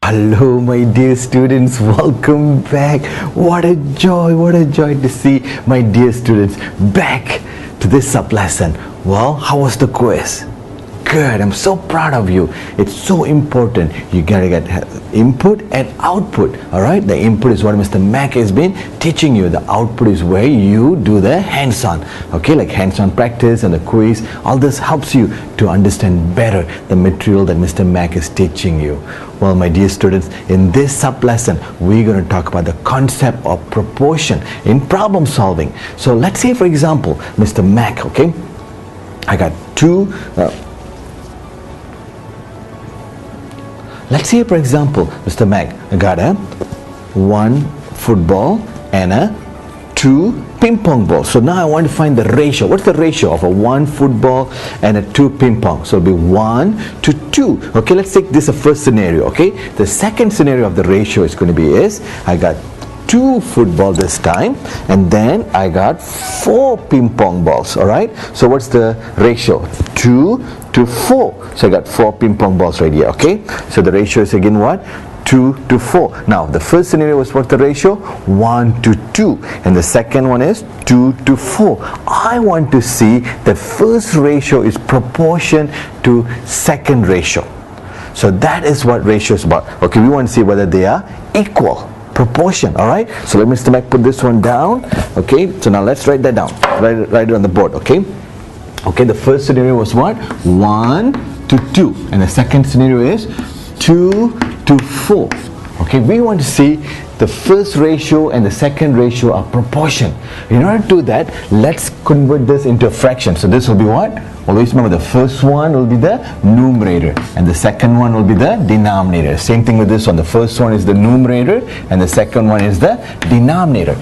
Hello my dear students, welcome back. What a joy to see my dear students back to this sub lesson. Well, how was the quiz? Good, I'm so proud of you. It's so important. You gotta get input and output. Alright, the input is what Mr. Mac has been teaching you. The output is where you do the hands-on. Okay, like hands-on practice and the quiz. All this helps you to understand better the material that Mr. Mac is teaching you. Well, my dear students, in this sub lesson, we're going to talk about the concept of proportion in problem solving. So let's say, for example, Mr. Mac, okay, I got two. Let's say, for example, Mr. Mac, I got a one football and a two ping pong balls. So now I want to find the ratio. What's the ratio of a one football and a two ping pong? So it'll be 1 to 2. Okay, let's take this a first scenario. Okay, the second scenario of the ratio is going to be is I got 2 football this time, and then I got 4 ping pong balls. All right, so what's the ratio? 2 to 4. So I got 4 ping pong balls right here. Okay, so the ratio is again what? 2 to 4. Now the first scenario was what the ratio? 1 to 2, and the second one is 2 to 4. I want to see the first ratio is proportion to second ratio. So that is what ratio is about. Okay, we want to see whether they are equal. Proportion. All right, so let Mr. Mac put this one down. Okay, so now let's write that down. Write it on the board. Okay, the first scenario was what? 1 to 2, and the second scenario is 2 to 4. Okay, we want to see the first ratio and the second ratio are proportion. In order to do that, let's convert this into a fraction. So this will be what? Always remember, the first one will be the numerator and the second one will be the denominator. Same thing with this one. The first one is the numerator and the second one is the denominator.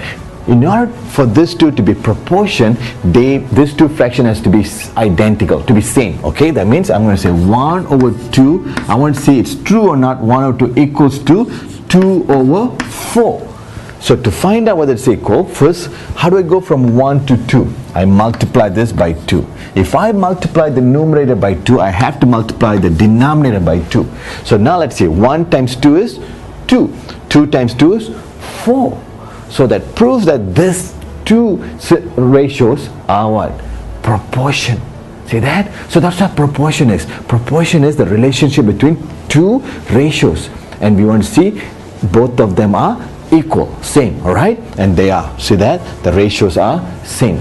In order for this two to be proportion, this two fraction has to be identical, to be same. Okay, that means I'm going to say 1 over 2. I want to see it's true or not. 1 over 2 equals to 2 over 4. So to find out whether it's equal, first, how do I go from 1 to 2? I multiply this by 2. If I multiply the numerator by 2, I have to multiply the denominator by 2. So now let's see, 1 times 2 is 2. 2 times 2 is 4. So that proves that these two ratios are what? Proportion. See that? So that's what proportion is. Proportion is the relationship between two ratios. And we want to see both of them are equal, same, alright? And they are. See that? The ratios are same.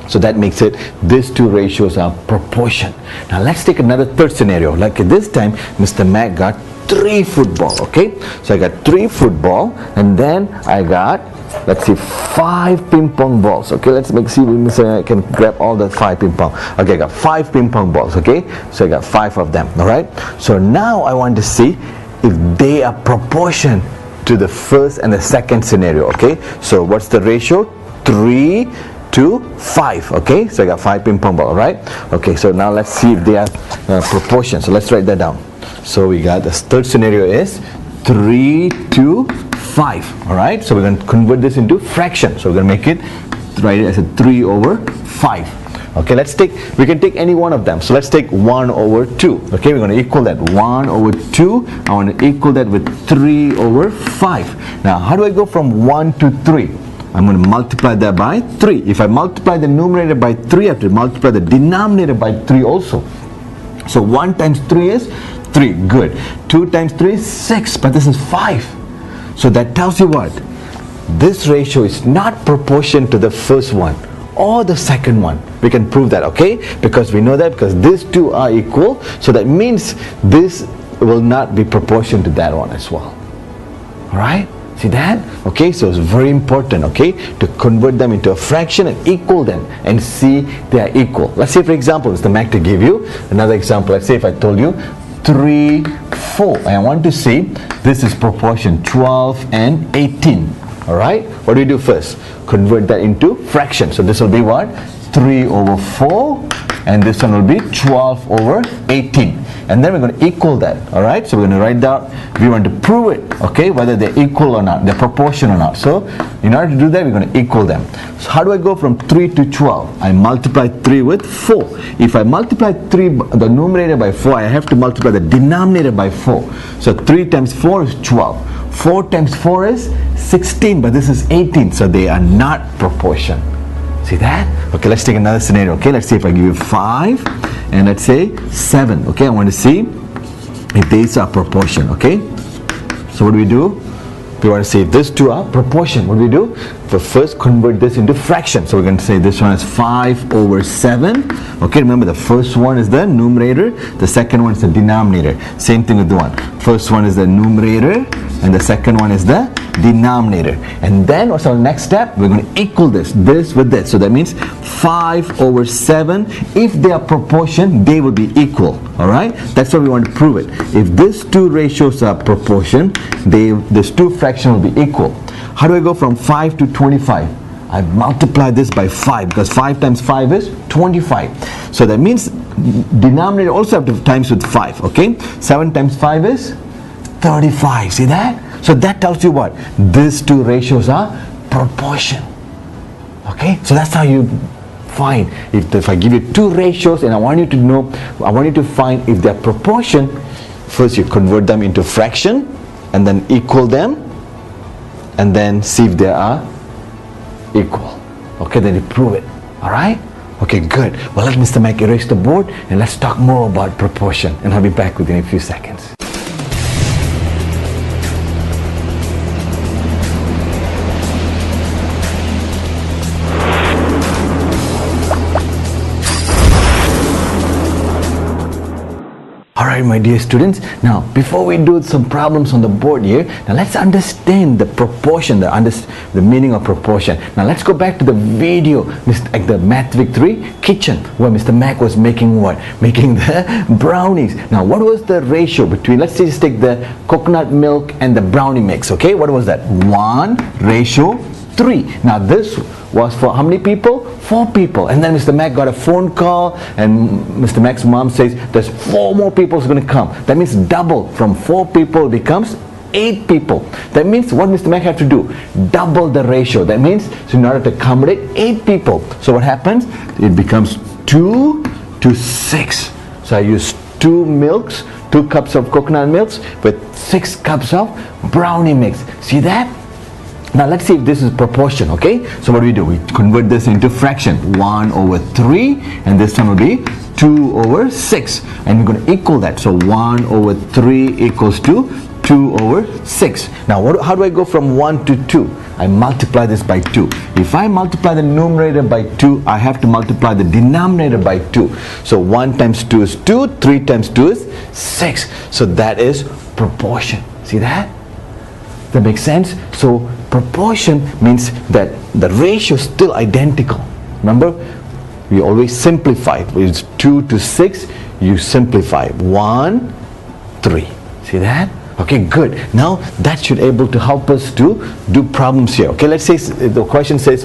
So that makes it, these two ratios are proportion. Now let's take another third scenario. Like this time, Mr. Mac got 3 football. Okay, so I got 3 football, and then I got, let's see, 5 ping pong balls. Okay, let's see if Mr. Mac can grab all the 5 ping pong. Okay, I got 5 ping pong balls. Okay, so I got 5 of them. All right, so now I want to see if they are proportion to the first and the second scenario. Okay, so what's the ratio? 3 to 5. Okay, so I got 5 ping pong ball. Right. Okay, so now let's see if they are proportion. So let's write that down. So we got the third scenario is 3 to 5. All right, so we're going to convert this into fraction. So we're going to make it, write it as a 3 over 5. Okay, we can take any one of them. So let's take 1 over 2. Okay, we're going to equal that 1 over 2. I want to equal that with 3 over 5. Now how do I go from 1 to 3? I'm going to multiply that by 3. If I multiply the numerator by 3, I have to multiply the denominator by 3 also. So 1 times 3 is 3. Good. 2 times 3 is 6, but this is 5. So that tells you what? This ratio is not proportion to the first one or the second one. We can prove that, okay? Because we know that because these two are equal, so that means this will not be proportion to that one as well. Alright? See that? Okay, so it's very important, okay, to convert them into a fraction and equal them and see they are equal. Let's say, for example, Mr. Mac, to give you another example. Let's say if I told you 3, 4. I want to see this is proportion 12 and 18. Alright? What do we do first? Convert that into fraction. So this will be what? 3 over 4, and this one will be 12 over 18. and then we're going to equal that. All right, so we're going to write down, we want to prove it, okay, whether they're equal or not, they're proportion or not. So in order to do that, we're going to equal them. So how do I go from 3 to 12? I multiply 3 with 4. If I multiply 3, the numerator by 4, I have to multiply the denominator by 4. So 3 times 4 is 12. 4 times 4 is 16, but this is 18, so they are not proportion. See that? Okay, let's take another scenario. Okay, let's see if I give you 5 and let's say 7. Okay, I want to see if these are proportion. Okay, so what do? We want to say this two are proportion. What do? We first convert this into fraction. So we're going to say this one is 5 over 7. Okay, remember the first one is the numerator, the second one is the denominator. Same thing with the one. First one is the numerator and the second one is the denominator. And then what's our next step? We're going to equal this with this. So that means 5 over 7. If they are proportion, they will be equal. Alright, that's what we want to prove it. If these two ratios are proportion, these two fractions will be equal. How do I go from 5 to 25? I multiply this by 5 because 5 times 5 is 25. So that means denominator also have to times with 5. Okay, 7 times 5 is 35. See that? So that tells you what? These two ratios are proportion. Okay, so that's how you find. If I give you two ratios and I want you to know, I want you to find if they're proportion, first you convert them into fraction and then equal them and then see if they are equal. Okay, then you prove it. Alright? Okay, good. Well, let Mr. Mac erase the board and let's talk more about proportion, and I'll be back within a few seconds. Alright, my dear students, now before we do some problems on the board here, now let's understand the proportion, the meaning of proportion. Now let's go back to the video, the Math Victory kitchen, where Mr. Mac was making what? Making the brownies. Now what was the ratio between, let's just take the coconut milk and the brownie mix, okay? What was that? 1:3. Now this was for how many people? 4 people. And then Mr. Mac got a phone call and Mr. Mac's mom says there's 4 more people who's going to come. That means double. From 4 people becomes 8 people. That means what Mr. Mac had to do? Double the ratio. That means so in order to accommodate 8 people. So what happens? It becomes 2 to 6. So I use 2 milks, 2 cups of coconut milks with 6 cups of brownie mix. See that? Now let's see if this is proportion, okay? So what do? We convert this into fraction. 1/3 and this one will be 2/6. And we're going to equal that. So 1/3 equals to 2/6. Now how do I go from 1 to 2? I multiply this by 2. If I multiply the numerator by 2, I have to multiply the denominator by 2. So 1 times 2 is 2, 3 times 2 is 6. So that is proportion. See that? That makes sense? So proportion means that the ratio is still identical. Remember, we always simplify. It's 2 to 6, you simplify. 1, 3. See that? Okay, good. Now that should able to help us to do problems here. Okay, let's say the question says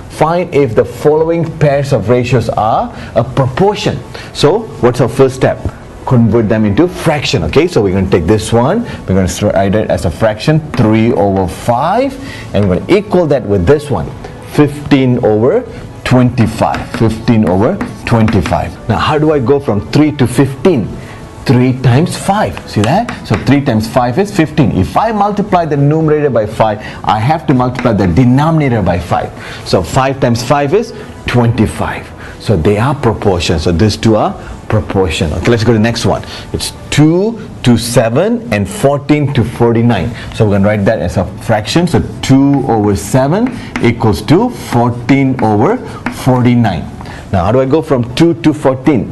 find if the following pairs of ratios are a proportion. So what's our first step? Convert them into fraction. Okay, so we're going to take this one, we're going to write it as a fraction, 3/5, and we're going to equal that with this one, 15/25. 15/25. Now how do I go from 3 to 15? 3 times 5. See that? So 3 times 5 is 15. If I multiply the numerator by 5, I have to multiply the denominator by 5. So 5 times 5 is 25. So they are proportion. So these two are proportion. Okay, let's go to the next one. It's 2 to 7 and 14 to 49. So we're going to write that as a fraction. So 2/7 equals to 14/49. Now how do I go from 2 to 14?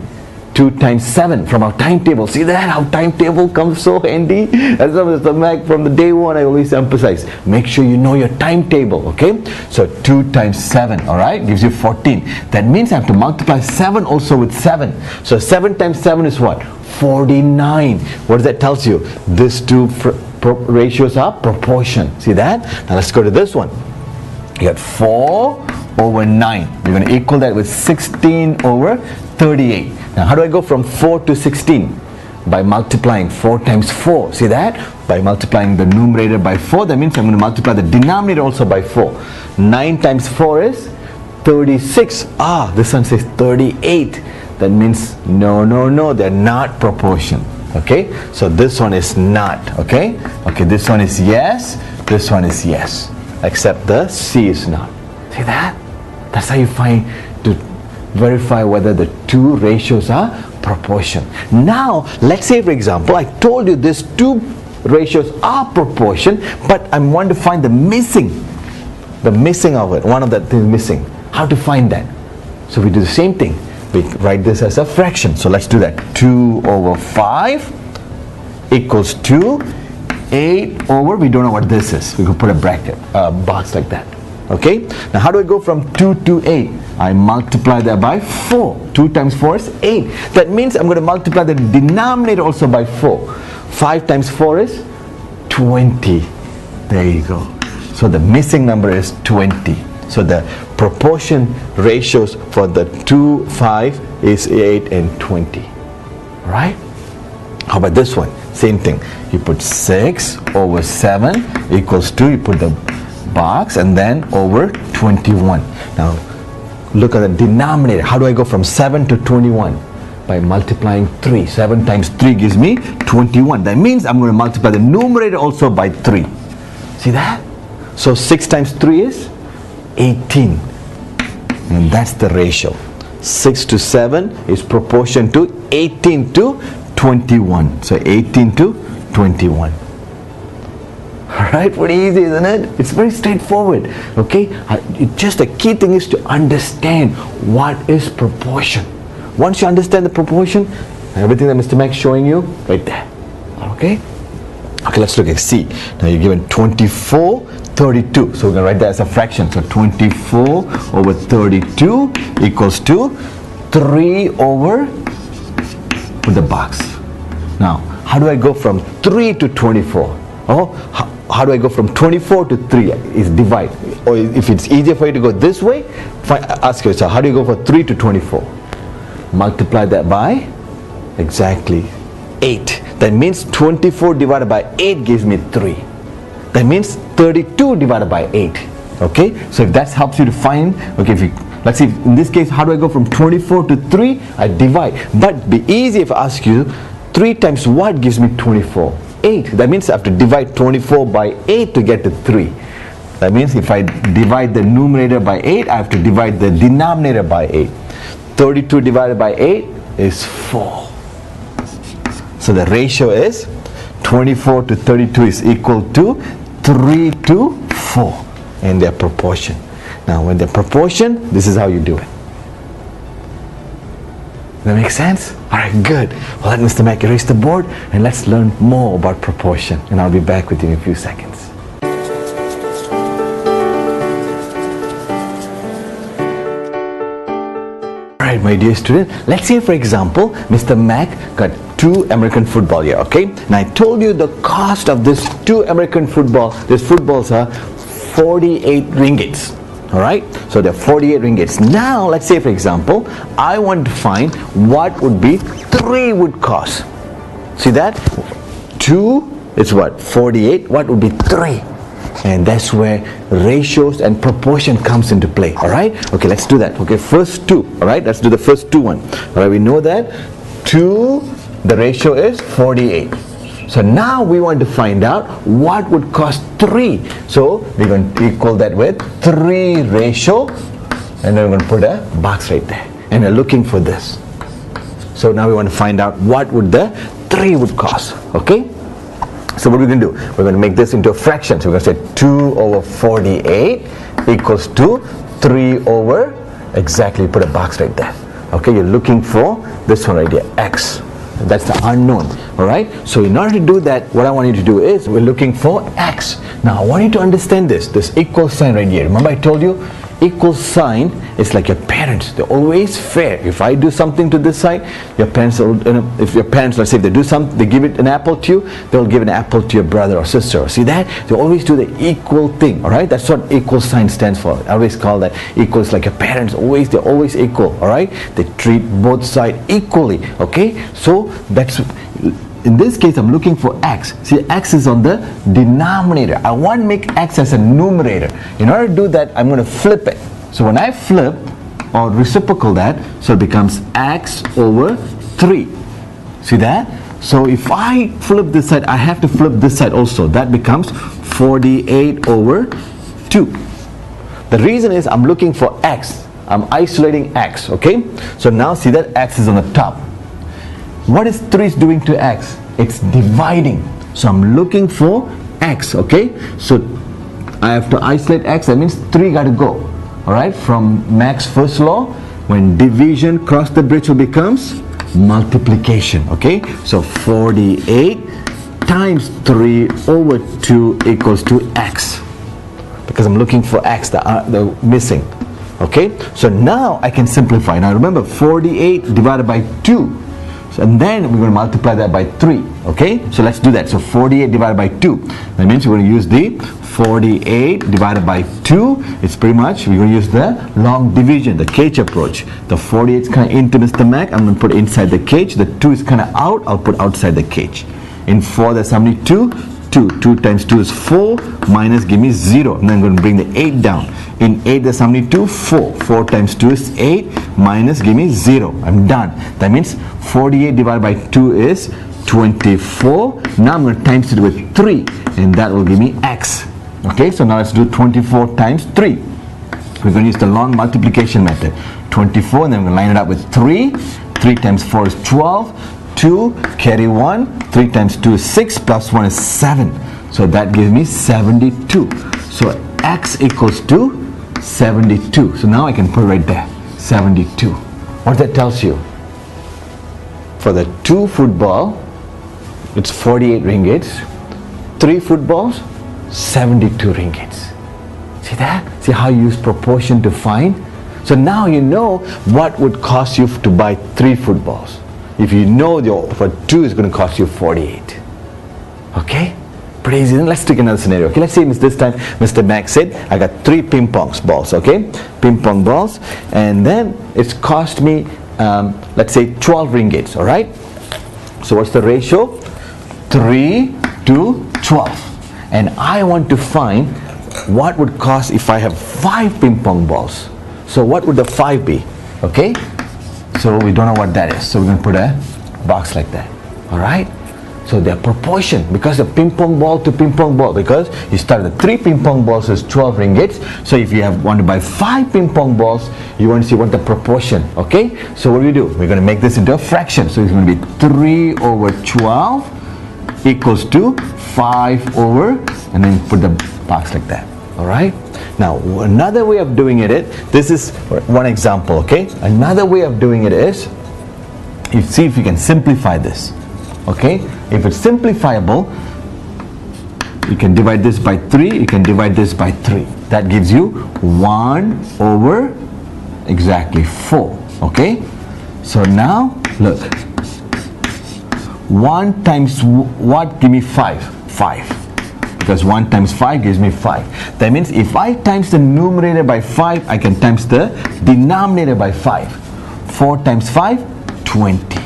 2 times 7 from our timetable. See that? Our timetable comes so handy. That's what Mr. Mac from the day one I always emphasize. Make sure you know your timetable, okay? So 2 times 7, alright, gives you 14. That means I have to multiply 7 also with 7. So 7 times 7 is what? 49. What does that tells you? These two ratios are proportion. See that? Now let's go to this one. You got 4/9. We're going to equal that with 16/38. Now how do I go from 4 to 16? by multiplying 4 times 4. See that? By multiplying the numerator by 4, that means I'm going to multiply the denominator also by 4. 9 times 4 is 36. This one says 38. That means no, they're not proportion. Okay, so this one is not. Okay, this one is yes, this one is yes, except the C is not. See that? That's how you find to verify whether the two ratios are proportion. Now let's say, for example, I told you these two ratios are proportion, but I want to find the missing of it. One of that thing missing. How to find that? So we do the same thing. We write this as a fraction. So let's do that. 2 over 5 equals to 8 over, we don't know what this is. We could put a bracket, box like that. Okay? Now how do I go from 2 to 8? I multiply that by 4. 2 times 4 is 8. That means I'm going to multiply the denominator also by 4. 5 times 4 is 20. There you go. So the missing number is 20. So the proportion ratios for the 2, 5 is 8 and 20. Right? How about this one? Same thing. You put 6 over 7 equals 2. You put the box and then over 21. Now look at the denominator. How do I go from 7 to 21? By multiplying 3. 7 times 3 gives me 21. That means I'm going to multiply the numerator also by 3. See that? So 6 times 3 is 18. And that's the ratio. 6 to 7 is proportion to 18 to 21. So 18 to 21. Alright, pretty easy, isn't it? It's very straightforward. Okay? Just the key thing is to understand what is proportion. Once you understand the proportion, everything that Mr. Max showing you, right there. Okay? Okay, let's look at C. Now you're given 24, 32. So we're going to write that as a fraction. So 24 over 32 equals to 3 over, put the box. Now, how do I go from 3 to 24? How do I go from 24 to 3? Is divide. Or if it's easier for you to go this way, ask yourself, how do you go from 3 to 24? Multiply that by exactly 8. That means 24 divided by 8 gives me 3. That means 32 divided by 8. Okay, so if that helps you to find, okay, let's see, in this case, how do I go from 24 to 3? I divide. But it'd be easy if I ask you, 3 times what gives me 24? 8. That means I have to divide 24 by 8 to get to 3. That means if I divide the numerator by 8, I have to divide the denominator by 8. 32 divided by 8 is 4. So the ratio is 24 to 32 is equal to 3 to 4. And they're proportion. Now when they're proportion, this is how you do it. That makes sense? Alright, good. Well, let Mr. Mac erase the board and let's learn more about proportion. And I'll be back with you in a few seconds. Alright, my dear student, let's say for example, Mr. Mac got 2 American football here, okay? And I told you the cost of this 2 American football, these footballs are 48 ringgits. Alright, so they're 48 ringgits. Now, let's say for example, I want to find what would be 3 would cost. See that? 2 is what? 48. What would be 3? And that's where ratios and proportion comes into play. Alright? Okay, let's do that. Okay, first 2. Alright, let's do the first 2 one. Alright, we know that 2, the ratio is 48. So now we want to find out what would cost 3. So we're going to equal that with 3 ratio, and then we're going to put a box right there. And we're looking for this. So now we want to find out what would the 3 would cost. Okay? So what are we going to do? We're going to make this into a fraction. So we're going to say 2 over 48 equals to 3 over, exactly, put a box right there. Okay, you're looking for this one right here, x. That's the unknown. Alright, so in order to do that, what I want you to do is we're looking for x. Now I want you to understand this equal sign right here. Remember I told you equal sign is like your parents. They're always fair. If I do something to this side, your parents will, if your parents, let's say if they do something, they give it an apple to you, they'll give an apple to your brother or sister. See that? They always do the equal thing. Alright, that's what equal sign stands for. I always call that equal. It's like your parents, they're always equal. Alright, they treat both sides equally. Okay, so that's in this case I'm looking for x. See, x is on the denominator. I want to make x as a numerator. In order to do that, I'm going to flip it. So when I flip or reciprocal that, so it becomes x over 3. See that? So if I flip this side, I have to flip this side also. That becomes 48 over 2. The reason is I'm looking for x. I'm isolating x, okay? So now see that x is on the top. What is 3 doing to x? It's dividing. So I'm looking for x, okay? So I have to isolate x. That means 3 got to go. Alright, from Max's first law, when division cross the bridge, it becomes multiplication, okay? So 48 times 3 over 2 equals to x. Because I'm looking for x, the missing. Okay, so now I can simplify. Now remember, 48 divided by 2. So, and then we're going to multiply that by 3. Okay, so let's do that. So 48 divided by 2. That means we're going to use the 48 divided by 2. It's pretty much, we're going to use the long division, the cage approach. The 48 is kind of into Mr. Mac. I'm going to put it inside the cage. The 2 is kind of out. I'll put outside the cage. In 4, there's how many? 2? 2. 2 times 2 is 4. Minus, give me 0. And then I'm going to bring the 8 down. In 8, there's how many? 2? 4. 4 times 2 is 8. Minus, give me 0. I'm done. That means 48 divided by 2 is 24. Now I'm going to times it with 3. And that will give me x. Okay, so now let's do 24 times 3. We're going to use the long multiplication method. 24, and then we're going to line it up with 3. 3 times 4 is 12. 2, carry 1. 3 times 2 is 6. Plus 1 is 7. So that gives me 72. So x equals to 72. So now I can put it right there. 72. What that tells you? For the 2 football, it's 48 ringgits. 3 footballs, 72 ringgits. See that? See how you use proportion to find? So now you know what would cost you to buy 3 footballs. If you know for 2 is going to cost you 48. Okay? Pretty easy. Let's take another scenario. Okay, let's say this time Mr. Max said I got 3 ping pong balls. Okay, ping pong balls, and then it's cost me let's say 12 ringgits. All right. So what's the ratio? 3 to 12. And I want to find what would cost if I have 5 ping pong balls. So what would the 5 be? Okay. So we don't know what that is. So we're going to put a box like that. All right. So they're proportion because the ping pong ball to ping pong ball, because you start with 3 ping pong balls is 12 ringgits. So if you want to buy 5 ping pong balls, you want to see what the proportion. Okay. So what do we do? We're going to make this into a fraction. So it's going to be 3 over 12 equals to 5 over, and then put the box like that. All right. Now another way of doing it, this is one example. Okay. Another way of doing it is, you see if you can simplify this. Okay, if it's simplifiable, you can divide this by 3, you can divide this by 3. That gives you 1 over exactly 4. Okay, so now look, 1 times what? Give me 5. 5. Because 1 times 5 gives me 5. That means if I times the numerator by 5, I can times the denominator by 5. 4 times 5, 20.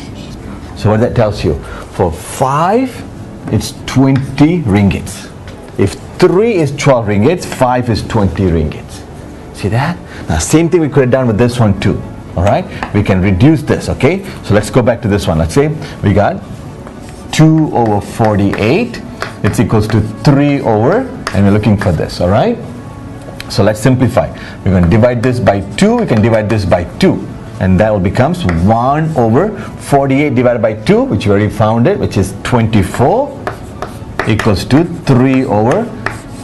So what that tells you? For 5, it's 20 ringgits. If 3 is 12 ringgits, 5 is 20 ringgits. See that? Now same thing we could have done with this one too. Alright? We can reduce this, okay? So let's go back to this one. Let's say we got 2 over 48. It's equals to 3 over, and we're looking for this, alright? So let's simplify. We're going to divide this by 2. We can divide this by 2. And that will becomes 1 over 48 divided by 2, which we already found it, which is 24, equals to 3 over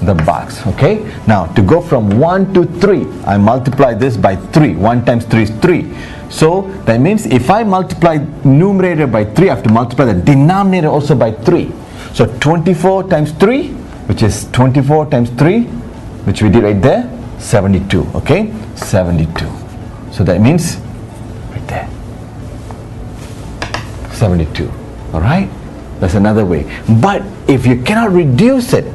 the box. Okay, now to go from 1 to 3, I multiply this by 3. 1 times 3 is 3. So that means if I multiply numerator by 3, I have to multiply the denominator also by 3. So 24 times 3, which is 24 times 3, which we did right there, 72. Okay, 72. So that means there, 72. All right, that's another way. But if you cannot reduce it,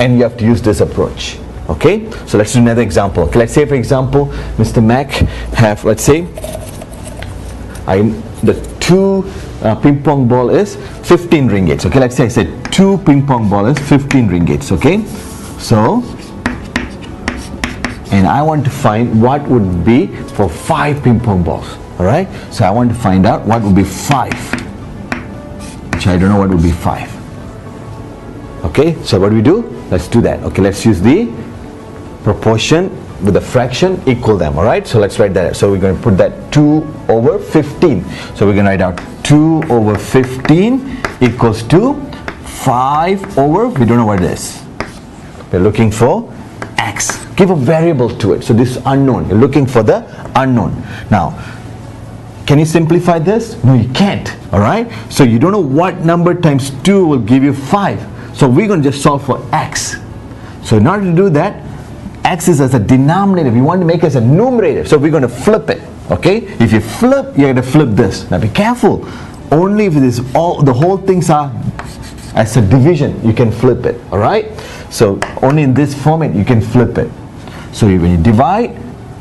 and you have to use this approach. Okay, so let's do another example. Okay, let's say for example Mr. Mac have, let's say the 2 ping pong ball is 15 ringgits. Okay, let's say I said 2 ping pong ball is 15 ringgits. Okay, so, and I want to find what would be for 5 ping pong balls. Alright, so I want to find out what would be 5, which I don't know what would be 5. Okay, so what do we do? Let's do that. Okay, let's use the proportion with the fraction, equal them. Alright, so let's write that. So we're going to put that 2 over 15. So we're going to write out 2 over 15 equals to 5 over, we don't know what it is. We're looking for x. Give a variable to it. So this is unknown. You're looking for the unknown. Now, can you simplify this? No, you can't. Alright, so you don't know what number times 2 will give you 5. So we're going to just solve for x. So in order to do that, x is as a denominator. We want to make it as a numerator. So we're going to flip it. Okay, if you flip, you're going to flip this. Now be careful. Only if it is the whole things are as a division, you can flip it. Alright, so only in this format you can flip it. So when you divide,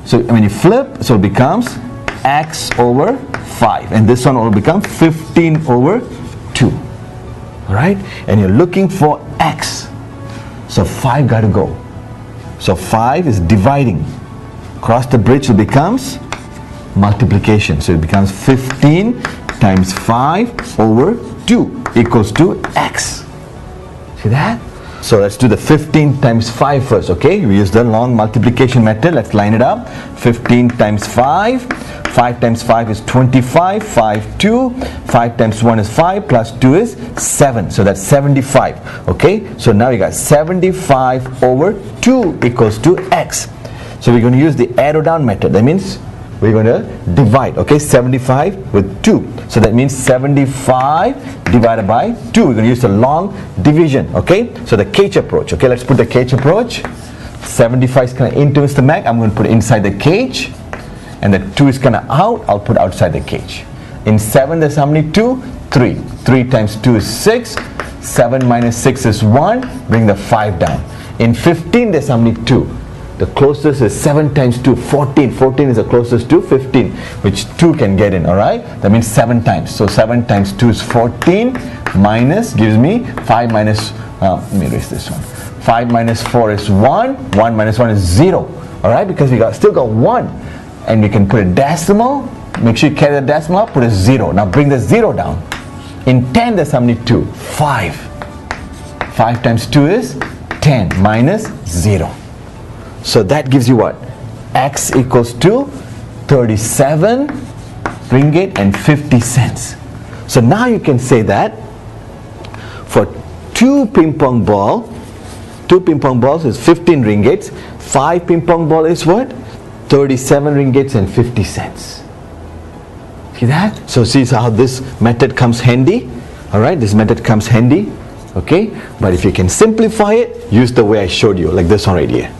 so when you flip, so it becomes x over 5, and this one will become 15 over 2. Alright, and you're looking for x. So 5 got to go. So 5 is dividing. Cross the bridge, it becomes multiplication. So it becomes 15 times 5 over 2 equals to x. See that? So let's do the 15 times 5 first. Okay, we use the long multiplication method. Let's line it up. 15 times 5. 5 times 5 is 25. 5, 2. 5 times 1 is 5. Plus 2 is 7. So that's 75. Okay, so now we got 75 over 2 equals to x. So we're going to use the arrow down method. That means we're going to divide. Okay, 75 with 2. So that means 75 divided by 2. We're going to use the long division. Okay, so the cage approach. Okay, let's put the cage approach. 75 is kind of into Mr. Mac. I'm going to put it inside the cage. And the 2 is kind of out. I'll put outside the cage. In 7, there's how many 2? 3. 3 times 2 is 6. 7 minus 6 is 1. Bring the 5 down. In 15, there's how many 2? The closest is 7 times 2, 14. 14 is the closest to 15, which 2 can get in, alright? That means 7 times. So 7 times 2 is 14, minus, gives me 5 minus, let me erase this one. 5 minus 4 is 1, 1 minus 1 is 0, alright? Because we still got 1. And we can put a decimal, make sure you carry the decimal up, put a 0. Now bring the 0 down. In 10, there's how many 2? 5. 5 times 2 is 10, minus 0. So that gives you what? X equals to 37 ringgit and 50 cents. So now you can say that for 2 ping pong balls is 15 ringgits. 5 ping pong ball is what? 37 ringgits and 50 cents. See that? So see how this method comes handy. Alright, this method comes handy. Okay, but if you can simplify it, use the way I showed you, like this one right here,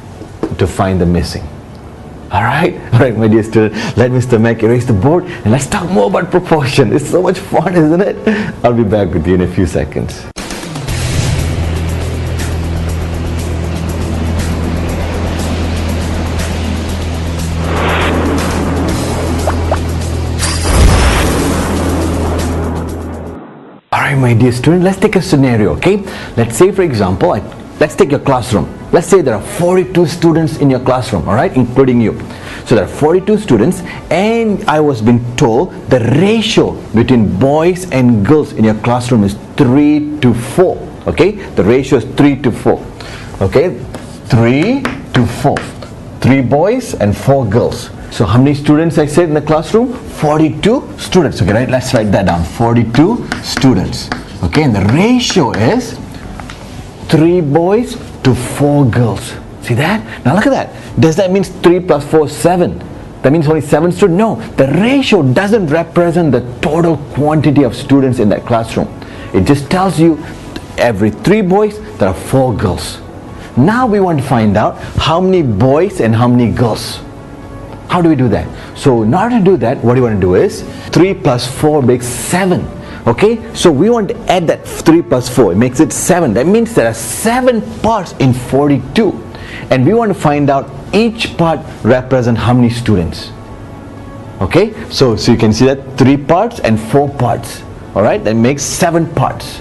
to find the missing. Alright, my dear student, let Mr. Mac erase the board and let's talk more about proportion. It's so much fun, isn't it? I'll be back with you in a few seconds. Alright, my dear student, let's take a scenario, okay? Let's say, for example, let's take your classroom. Let's say there are 42 students in your classroom, alright, including you. So there are 42 students, and I was being told the ratio between boys and girls in your classroom is 3 to 4, okay? The ratio is 3 to 4, okay? 3 to 4. 3 boys and 4 girls. So how many students I said in the classroom? 42 students. Okay, right? Let's write that down. 42 students. Okay, and the ratio is 3 boys to 4 girls. See that? Now look at that. Does that mean 3 plus 4 is 7? That means only 7 students? No. The ratio doesn't represent the total quantity of students in that classroom. It just tells you every 3 boys, there are 4 girls. Now we want to find out how many boys and how many girls. How do we do that? So in order to do that, what you want to do is 3 plus 4 makes 7. Okay, so we want to add that 3 plus 4. It makes it 7. That means there are 7 parts in 42. And we want to find out each part represent how many students. Okay, so you can see that 3 parts and 4 parts. All right, that makes 7 parts.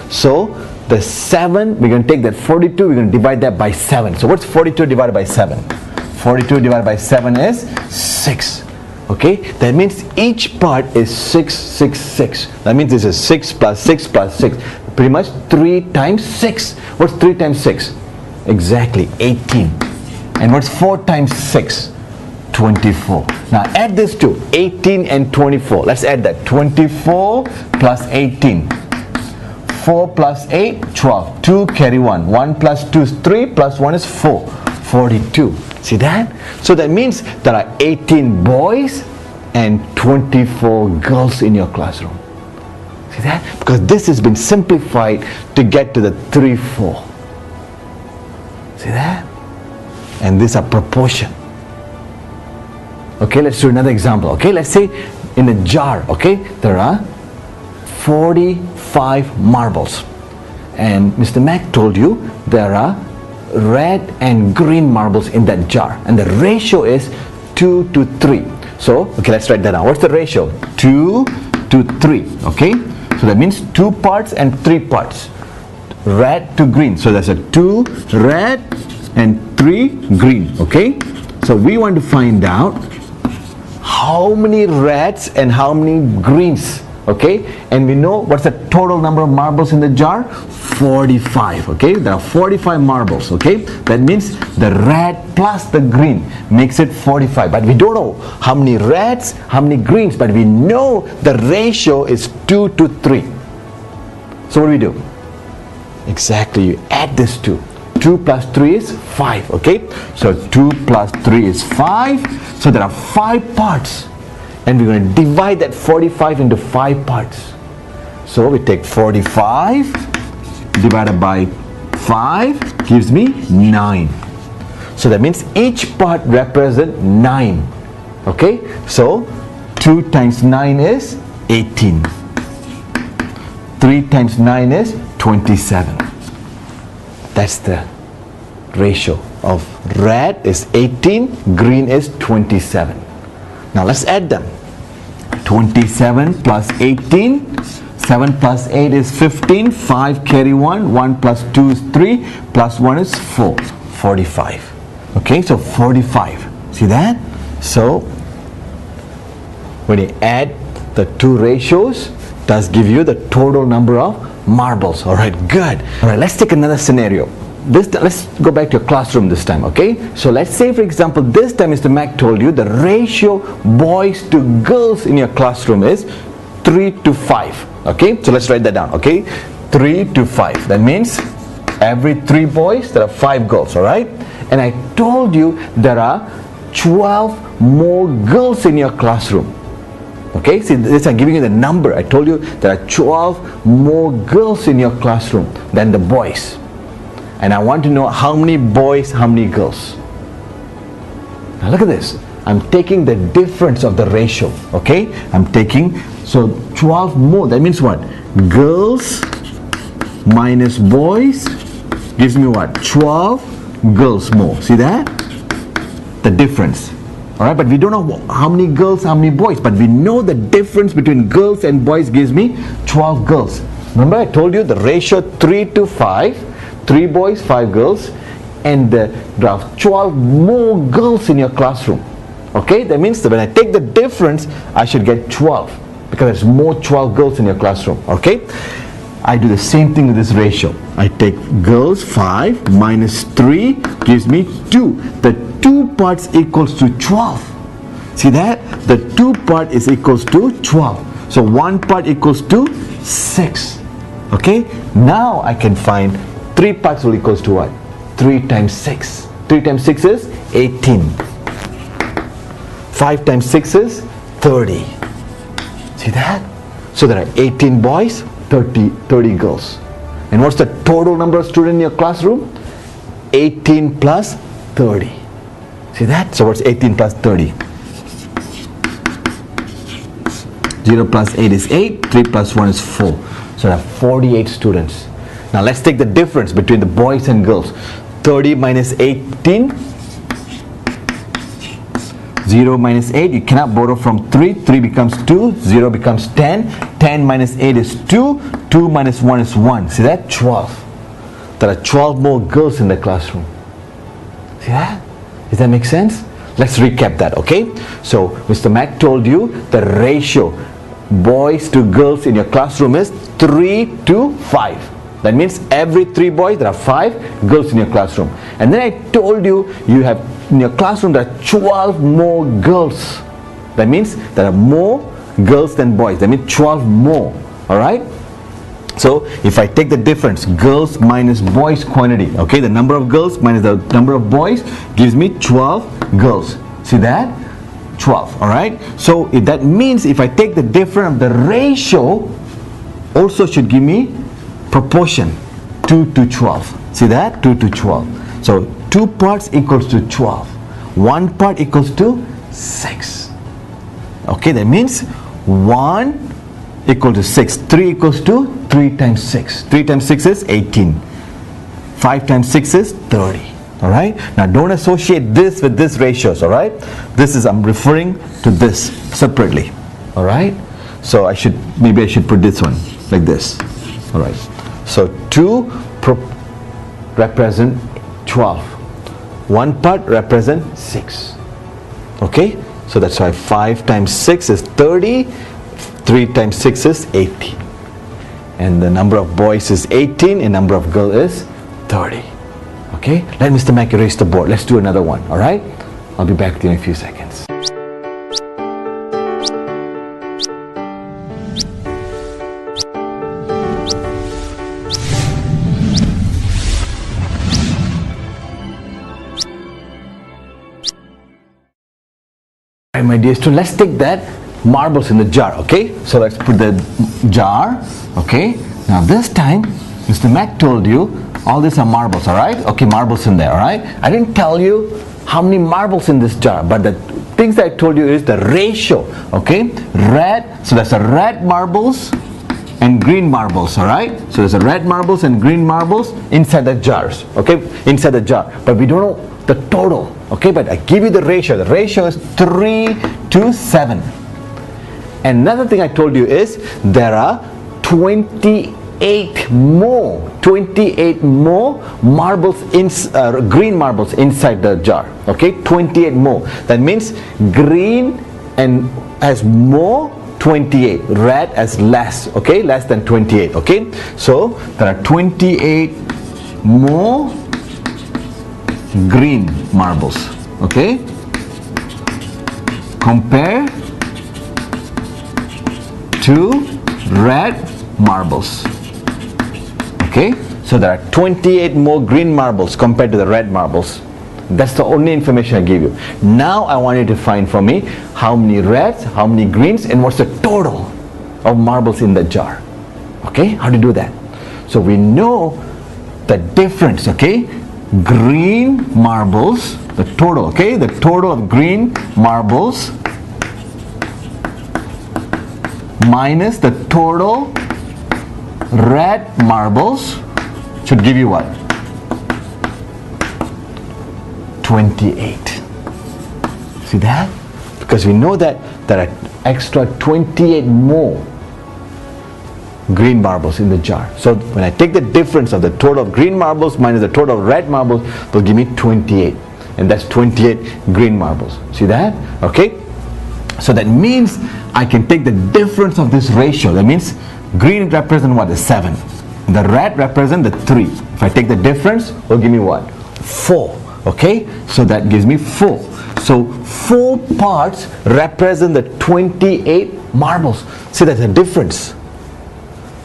So the 7, we're going to take that 42, we're going to divide that by 7. So what's 42 divided by 7? 42 divided by 7 is 6. Okay, that means each part is 6, 6, 6. That means this is 6 plus 6 plus 6. Pretty much 3 times 6. What's 3 times 6? Exactly 18. And what's 4 times 6? 24. Now add this to 18 and 24. Let's add that. 24 plus 18. 4 plus 8, 12. 2 carry 1. 1 plus 2 is 3 plus 1 is 4. 42. See that? So that means there are 18 boys and 24 girls in your classroom. See that? Because this has been simplified to get to the 3, 4. See that? And these are proportion. Okay, let's do another example. Okay, let's say in a jar, okay, there are 45 marbles. And Mr. Mac told you there are red and green marbles in that jar. And the ratio is 2 to 3. So, okay, let's write that down. What's the ratio? 2 to 3. Okay, so that means 2 parts and 3 parts. Red to green. So that's a 2 red and 3 green. Okay, so we want to find out how many reds and how many greens. Okay, and we know what's the total number of marbles in the jar? 45. Okay, there are 45 marbles. Okay, that means the red plus the green makes it 45, but we don't know how many reds, how many greens, but we know the ratio is 2 to 3. So what do we do? Exactly, you add this 2. 2 plus 3 is 5. Okay, so 2 plus 3 is 5. So there are 5 parts, and we're going to divide that 45 into 5 parts. So we take 45 divided by 5 gives me 9. So that means each part represents 9. Okay, so 2 times 9 is 18. 3 times 9 is 27. That's the ratio of red is 18, green is 27. Now let's add them. 27 plus 18, 7 plus 8 is 15, 5 carry 1, 1 plus 2 is 3, plus 1 is 4, 45. Okay, so 45. See that? So when you add the two ratios, it does give you the total number of marbles. All right, good. All right, let's take another scenario. Let's go back to your classroom this time. Okay, so let's say, for example, this time Mr. Mac told you the ratio boys to girls in your classroom is 3 to 5. Okay, so let's write that down. Okay, 3 to 5. That means every 3 boys there are 5 girls. All right, and I told you there are 12 more girls in your classroom. Okay, see, this I'm giving you the number. I told you there are 12 more girls in your classroom than the boys. And I want to know how many boys, how many girls. Now look at this. I'm taking the difference of the ratio. Okay, I'm taking, so 12 more. That means what? Girls minus boys gives me what? 12 girls more. See that? The difference. Alright, but we don't know how many girls, how many boys, but we know the difference between girls and boys gives me 12 girls. Remember I told you the ratio 3 to 5, 3 boys, 5 girls, and there are 12 more girls in your classroom. Okay, that means that when I take the difference, I should get 12, because there's more 12 girls in your classroom. Okay, I do the same thing with this ratio. I take girls 5 minus 3 gives me 2. The 2 parts equals to 12. See that? The 2 part is equals to 12. So 1 part equals to 6. Okay, now I can find 3 parts will equals to what? 3 times 6. 3 times 6 is 18. 5 times 6 is 30. See that? So there are 18 boys, 30 girls. And what's the total number of students in your classroom? 18 plus 30. See that? So what's 18 plus 30? 0 plus 8 is 8. 3 plus 1 is 4. So there are 48 students. Now let's take the difference between the boys and girls. 30 minus 18. 0 minus 8, you cannot borrow from 3. 3 becomes 2, 0 becomes 10. 10 minus 8 is 2. 2 minus 1 is 1. See that? 12. There are 12 more girls in the classroom. See that? Does that make sense? Let's recap that, okay? So, Mr. Mac told you the ratio boys to girls in your classroom is 3 to 5. That means every 3 boys, there are 5 girls in your classroom. And then I told you, you have in your classroom there are 12 more girls. That means there are more girls than boys. That means 12 more. Alright? So if I take the difference, girls minus boys quantity, okay, the number of girls minus the number of boys gives me 12 girls. See that? 12. Alright? So that means if I take the difference of the ratio, also should give me proportion 2 to 12. See that? 2 to 12. So 2 parts equals to 12. 1 part equals to 6. Okay, that means 1 equal to 6. 3 equals to 3 times 6. 3 times 6 is 18. 5 times 6 is 30. Alright? Now don't associate this with this ratios. Alright? This is, I'm referring to this separately. Alright? So maybe I should put this one like this. Alright. So 2 represent 12. 1 part represent 6. Okay? So that's why 5 times 6 is 30. 3 times 6 is 80. And the number of boys is 18 and number of girls is 30. Okay? Let Mr. Mac erase the board. Let's do another one. Alright? I'll be back to you in a few seconds. Alright, my dear students, let's take that marbles in the jar, okay? So let's put the jar, okay? Now this time, Mr. Mac told you all these are marbles, alright? Okay, marbles in there, alright? I didn't tell you how many marbles in this jar, but the things that I told you is the ratio, okay? Red, so there's a red marbles and green marbles, alright? So there's a red marbles and green marbles inside the jars, okay? Inside the jar, but we don't know the total, okay? But I give you the ratio. The ratio is 3 to 7. And another thing I told you is there are 28 more marbles green marbles inside the jar, okay? 28 more. That means green and has more, 28, red as less, okay? Less than 28, okay? So there are 28 more green marbles, okay? Compare to red marbles, okay? So there are 28 more green marbles compared to the red marbles. That's the only information I give you. Now I want you to find for me how many reds, how many greens, and what's the total of marbles in the jar. Okay, how to do that? So we know the difference, okay? Green marbles, the total, okay? The total of green marbles minus the total red marbles should give you what? 28. See that? Because we know that there are extra 28 more green marbles in the jar. So when I take the difference of the total of green marbles minus the total of red marbles, they'll give me 28. And that's 28 green marbles. See that? Okay? So that means I can take the difference of this ratio. That means green represent what? The 7. The red represent the 3. If I take the difference, it'll give me what? 4. Okay? So that gives me 4. So 4 parts represent the 28 marbles. See, that's the difference.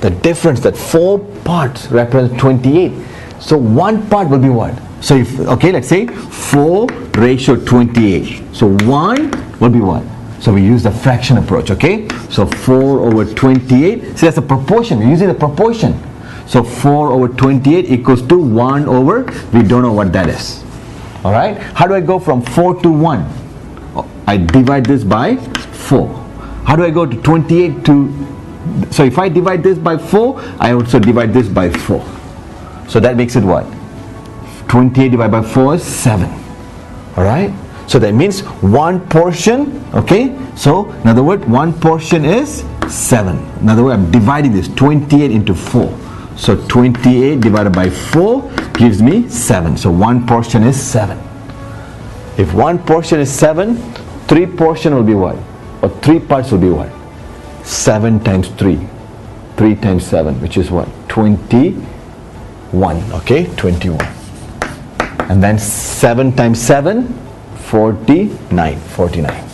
The difference that 4 parts represent 28. So 1 part will be what? So if, okay, let's say 4 ratio 28. So 1 will be what? So we use the fraction approach, okay? So 4 over 28. See, that's a proportion. We're using the proportion. So 4 over 28 equals to 1 over, we don't know what that is. Alright? How do I go from 4 to 1? I divide this by 4. How do I go to 28 to, so if I divide this by 4, I also divide this by 4. So that makes it what? 28 divided by 4 is 7. Alright? So that means one portion, okay? So in other words, one portion is 7. In other words, I'm dividing this 28 into 4. So 28 divided by 4 gives me 7. So one portion is 7. If one portion is 7, 3 portion will be what? Or 3 parts will be what? 7 times 3. 3 times 7, which is what? 21. Okay, 21. And then 7 times 7, 49. 49.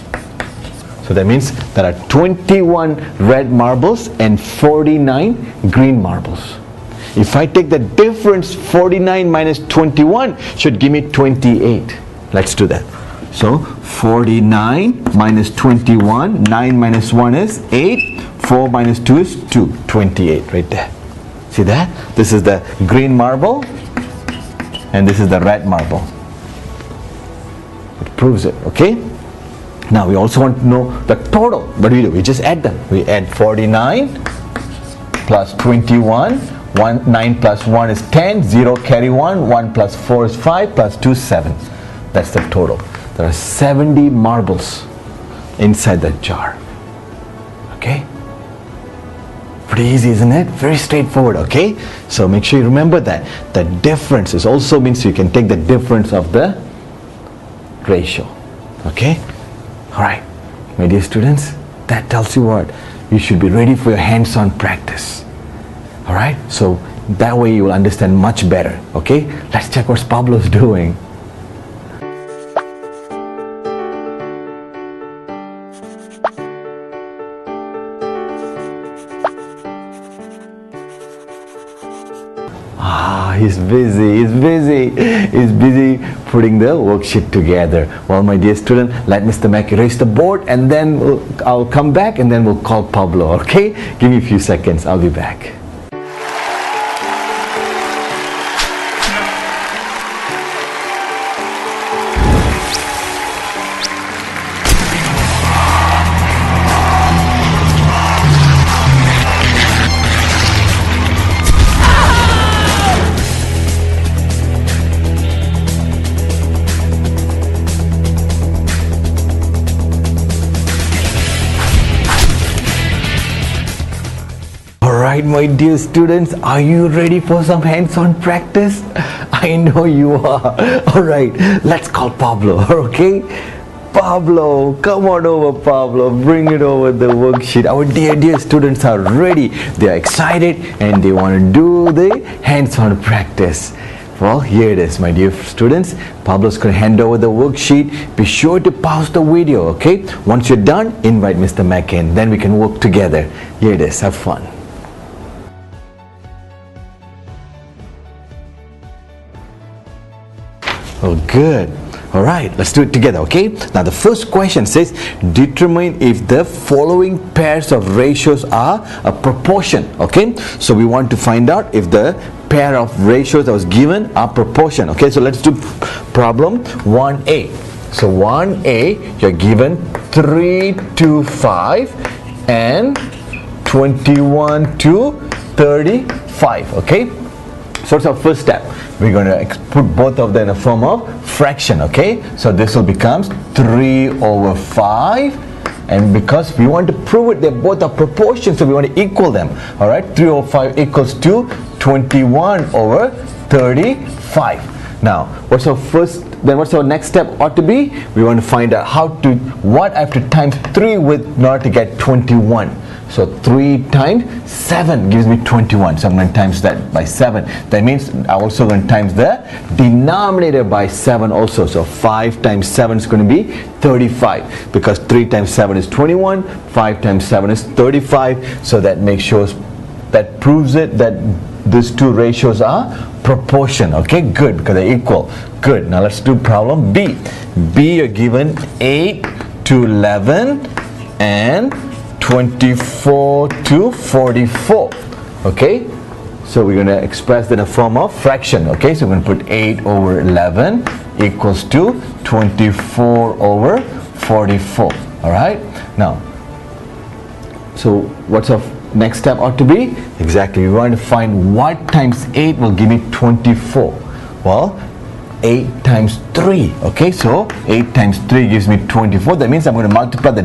So that means there are 21 red marbles and 49 green marbles. If I take the difference, 49 minus 21 should give me 28. Let's do that. So 49 minus 21, 9 minus 1 is 8, 4 minus 2 is 2, 28 right there. See that? This is the green marble and this is the red marble. It proves it, okay? Now we also want to know the total. What do? We just add them. We add 49 plus 21. 9 plus 1 is 10. 0 carry 1. 1 plus 4 is 5. Plus 2 is 7. That's the total. There are 70 marbles inside that jar. Okay? Pretty easy, isn't it? Very straightforward, okay? So make sure you remember that. The difference is also means you can take the difference of the ratio. Okay? Alright, my dear students, that tells you what? You should be ready for your hands-on practice. Alright, so that way you will understand much better. Okay, let's check what Pablo's doing. He's busy putting the worksheet together. Well, my dear student, let Mr. Mac erase the board and then I'll come back and then we'll call Pablo, okay? Give me a few seconds, I'll be back. Alright, my dear students, are you ready for some hands-on practice? I know you are. Alright, let's call Pablo, okay? Pablo, come on over, Pablo. Bring it over the worksheet. Our dear students are ready. They are excited and they want to do the hands-on practice. Well, here it is, my dear students. Pablo's going to hand over the worksheet. Be sure to pause the video, okay? Once you're done, invite Mr. Mac in. Then we can work together. Here it is. Have fun. Oh, good. All right, let's do it together, okay? Now the first question says, determine if the following pairs of ratios are a proportion, okay? So we want to find out if the pair of ratios that was given are proportion, okay? So let's do problem 1A. So 1A, you're given 3 to 5 and 21 to 35, okay? So what's our first step? We're going to put both of them in a form of fraction, okay? So this will become 3 over 5, and because we want to prove it, they both are proportions, so we want to equal them. All right, 3 over 5 equals to 21 over 35. Now, what's our next step ought to be? We want to find out what I have to times 3 with in order to get 21. So 3 times 7 gives me 21. So I'm going to times that by 7. That means I'm also going to times the denominator by 7 also. So 5 times 7 is going to be 35. Because 3 times 7 is 21. 5 times 7 is 35. So that that proves it that these two ratios are proportion. Okay, good, because they're equal. Good. Now let's do problem B. B, you're given 8 to 11 and 24 to 44. Okay, so we're going to express that in a form of fraction. Okay, so we're going to put 8 over 11 equals to 24 over 44. All right, now, so what's our next step ought to be? Exactly, we want to find what times 8 will give me 24. Well, 8 times 3. Okay, so 8 times 3 gives me 24. That means I'm going to multiply the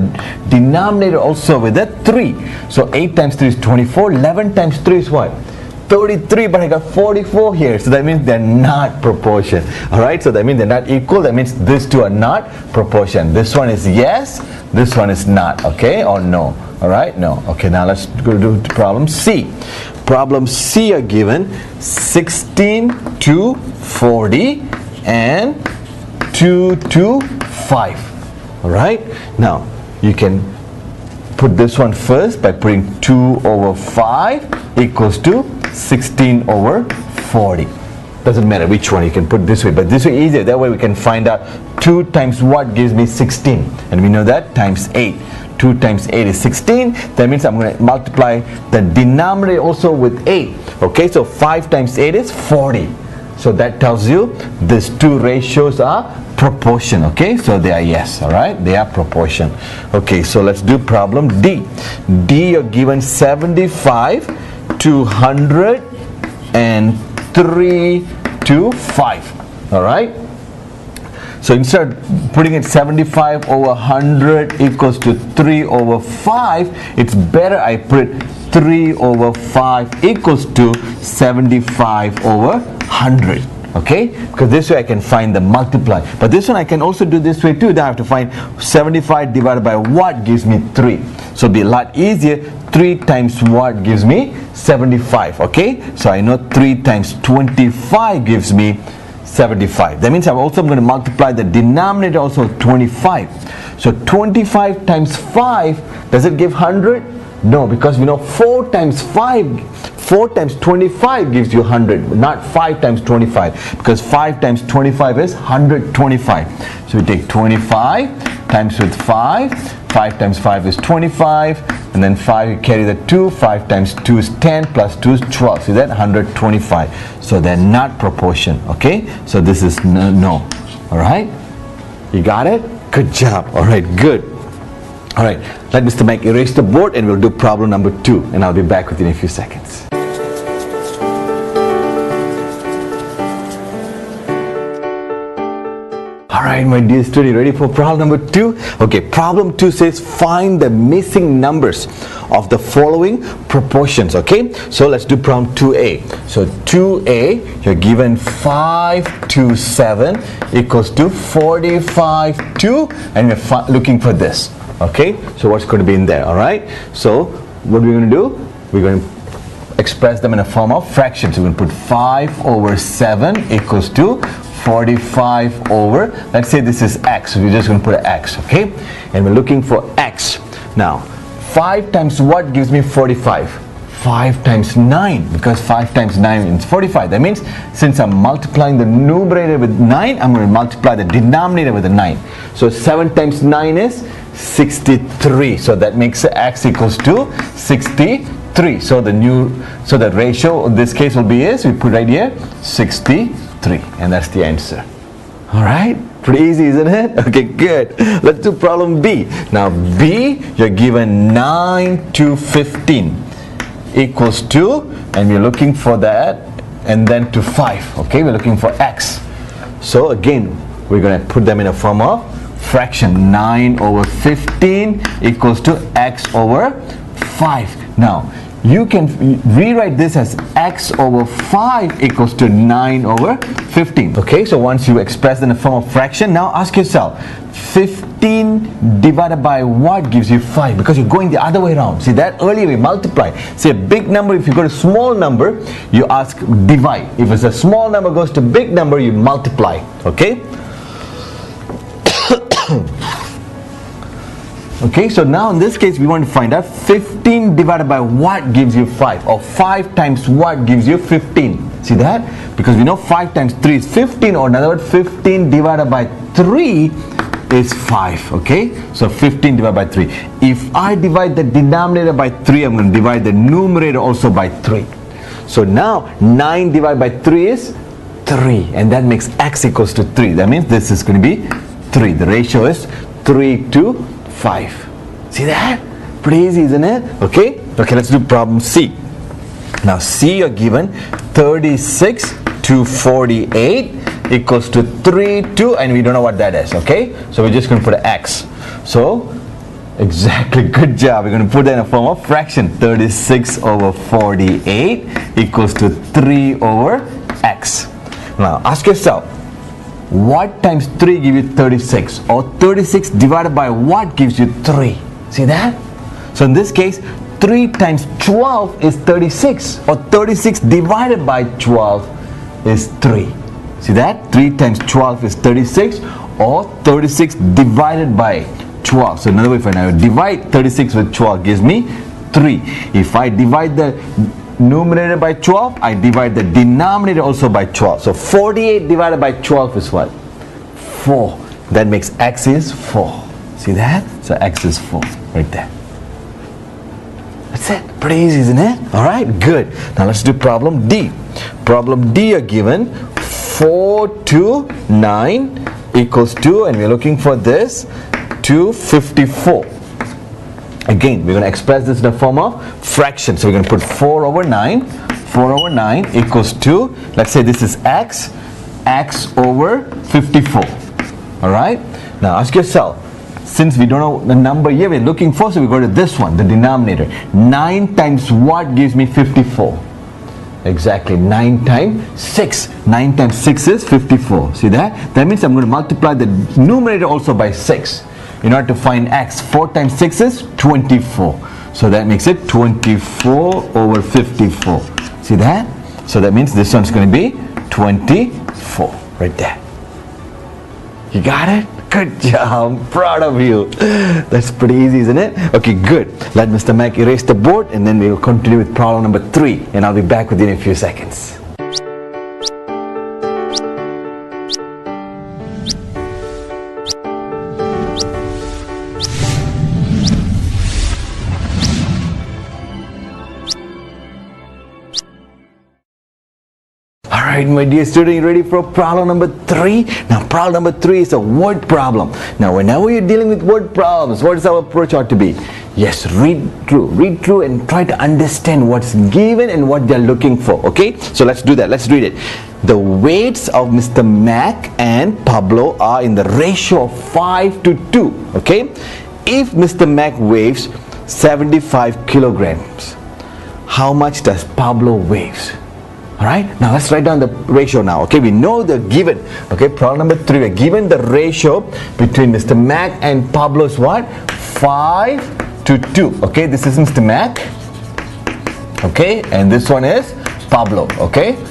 denominator also with a 3. So 8 times 3 is 24. 11 times 3 is what? 33, but I got 44 here. So that means they're not proportion. Alright, so that means they're not equal. That means these two are not proportion. This one is yes, this one is not. Okay, or no? Alright, no. Okay, now let's go to problem C. Problem C are given 16 to 40 and 2 to 5. Alright, now you can put this one first by putting 2 over 5 equals to 16 over 40. Doesn't matter which one, you can put this way, but this way easier. That way we can find out 2 times what gives me 16, and we know that times 8. 2 times 8 is 16. That means I'm going to multiply the denominator also with 8. Okay, so 5 times 8 is 40. So that tells you these two ratios are proportion. Okay, so they are yes. All right, they are proportion. Okay, so let's do problem D. D, you're given 75 to 100 and 3 to 5. All right, so instead of putting it 75 over 100 equals to 3 over 5, it's better I put 3 over 5 equals to 75 over 100. Okay, because this way I can find the multiply. But this one I can also do this way too. Then I have to find 75 divided by what gives me 3. So it'll be a lot easier. 3 times what gives me 75. Okay, so I know 3 times 25 gives me 75. That means I'm also going to multiply the denominator also 25. So 25 times 5, does it give 100? No, because we know 4 times 25 gives you 100, not 5 times 25, because 5 times 25 is 125. So we take 25 times with 5. 5 times 5 is 25, and then 5 you carry the 2. 5 times 2 is 10, plus 2 is 12. See that? 125. So they're not proportion. Okay, so this is no. All right, you got it? Good job. All right, good. All right, let Mr. Mac erase the board and we'll do problem number 2, and I'll be back with you in a few seconds. Alright, my dear student, ready for problem number 2? Okay, problem 2 says find the missing numbers of the following proportions. Okay, so let's do problem 2a. So 2a, you're given 5 to 7 equals to 45 to, and we're looking for this. Okay, so what's going to be in there? Alright, so what we're going to do, we're going to express them in a form of fractions. So we're going to put 5 over 7 equals to 45 over, let's say this is x, so we're just going to put an x. Okay, and we're looking for x. Now 5 times what gives me 45? 5 times 9, because 5 times 9 is 45. That means since I'm multiplying the numerator with 9, I'm going to multiply the denominator with a 9. So 7 times 9 is 63. So that makes x equals to 63. So the ratio in this case will be is, we put right here 63, and that's the answer. All right, pretty easy, isn't it? Okay, good. Let's do problem B. Now B, you're given 9 to 15 equals to, and we're looking for that, and then to 5. Okay, we're looking for x. So again, we're going to put them in a form of fraction. 9 over 15 equals to x over 5. Now you can rewrite this as x over 5 equals to 9 over 15. Okay, so once you express in the form of fraction, now ask yourself, 15 divided by what gives you 5? Because you're going the other way around. See that? Earlier we multiply. See a big number, if you got a small number, you ask divide. If it's a small number goes to big number, you multiply. Okay? Okay, so now in this case we want to find out 15 divided by what gives you 5, or 5 times what gives you 15. See that? Because we know 5 times 3 is 15, or in other words 15 divided by 3 is 5. Okay, so 15 divided by 3. If I divide the denominator by 3, I'm going to divide the numerator also by 3. So now 9 divided by 3 is 3, and that makes x equals to 3. That means this is going to be 3. The ratio is 3 to 5. See that? Pretty easy, isn't it? Okay, let's do problem C. Now C, you're given 36 to 48 equals to 3, 2, and we don't know what that is, okay? So we're just going to put an x. So, exactly, good job. We're going to put that in a form of fraction. 36 over 48 equals to 3 over x. Now, ask yourself, what times 3 give you 36? Or 36 divided by what gives you 3? See that? So in this case, 3 times 12 is 36, or 36 divided by 12 is 3. See that? 3 times 12 is 36, or 36 divided by 12. So another way, if I divide 36 with 12 gives me 3. If I divide the numerator by 12, I divide the denominator also by 12. So 48 divided by 12 is what? 4. That makes x is 4. See that? So x is 4 right there. That's it. Pretty easy, isn't it? Alright, good. Now let's do problem D. Problem D are given 4 to 9 equals 2, and we're looking for this 254. Again, we're going to express this in the form of fraction. So we're going to put 4 over 9. 4 over 9 equals to, let's say this is x, x over 54. Alright? Now ask yourself, since we don't know the number here we're looking for, so we go to this one, the denominator. 9 times what gives me 54? Exactly, 9 times 6. 9 times 6 is 54. See that? That means I'm going to multiply the numerator also by 6. In order to find x, 4 times 6 is 24. So that makes it 24 over 54. See that? So that means this one's going to be 24 right there. You got it? Good job. I'm proud of you. That's pretty easy, isn't it? Okay, good. Let Mr. Mac erase the board, and then we will continue with problem number 3. And I'll be back with you in a few seconds. Alright, my dear student, you ready for problem number 3? Now, problem number 3 is a word problem. Now, whenever you're dealing with word problems, what is our approach ought to be? Yes, read through and try to understand what's given and what they're looking for. Okay, so let's do that. Let's read it. The weights of Mr. Mac and Pablo are in the ratio of 5 to 2. Okay, if Mr. Mac weighs 75 kilograms, how much does Pablo weighs? Alright, now let's write down the ratio now. Okay, we know the given. Okay, problem number 3, we're given the ratio between Mr. Mac and Pablo's what? 5 to 2. Okay, this is Mr. Mac. Okay, and this one is Pablo. Okay,